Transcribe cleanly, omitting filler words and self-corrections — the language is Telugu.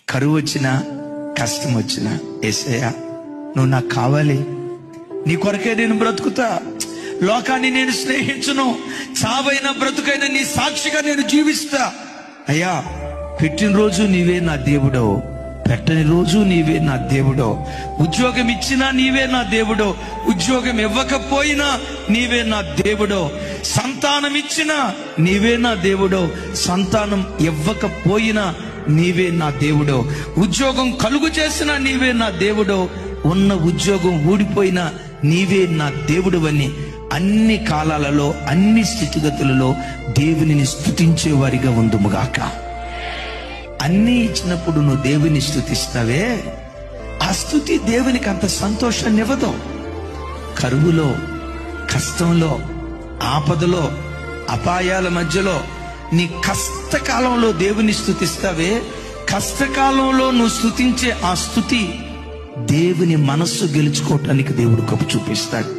కరువు వచ్చినా, కష్టం వచ్చినా, యేసయ్యా నువ్వు నాకు కావాలి, నీ కొరకే నేను బ్రతుకుతా, లోకాన్ని నేను స్నేహించును, చావైన బ్రతుకైన నీ సాక్షిగా నేను జీవిస్తా. అయ్యా పెట్టిన రోజు నీవే నా దేవుడో, పెట్టని రోజు నీవే నా దేవుడో, ఉద్యోగం ఇచ్చినా నీవే నా దేవుడో, ఉద్యోగం ఇవ్వకపోయినా నీవే నా దేవుడో, సంతానం ఇచ్చినా నీవే నా దేవుడో, సంతానం ఇవ్వకపోయినా నీవే నా దేవుడో, ఉద్యోగం కలుగు చేసినా నీవే నా దేవుడో, ఉన్న ఉద్యోగం ఊడిపోయినా నీవే నా దేవుడు అని అన్ని కాలాలలో అన్ని స్థితిగతులలో దేవునిని స్తుతించే వారిగా ఉందుముగాక. అన్నీ ఇచ్చినప్పుడు నువ్వు దేవుని స్తుతిస్తావే, ఆ స్తుతి దేవునికి అంత సంతోషాన్ని ఇవ్వదు. కరువులో, కష్టంలో, ఆపదలో, అపాయాల మధ్యలో, నీ కష్టకాలంలో దేవుని స్తుతిస్తావే, కష్టకాలంలో నువ్వు స్తుతించే ఆ స్తుతి దేవుని మనస్సు గెలుచుకోవటానికి దేవుడు కప్పు చూపిస్తాడు.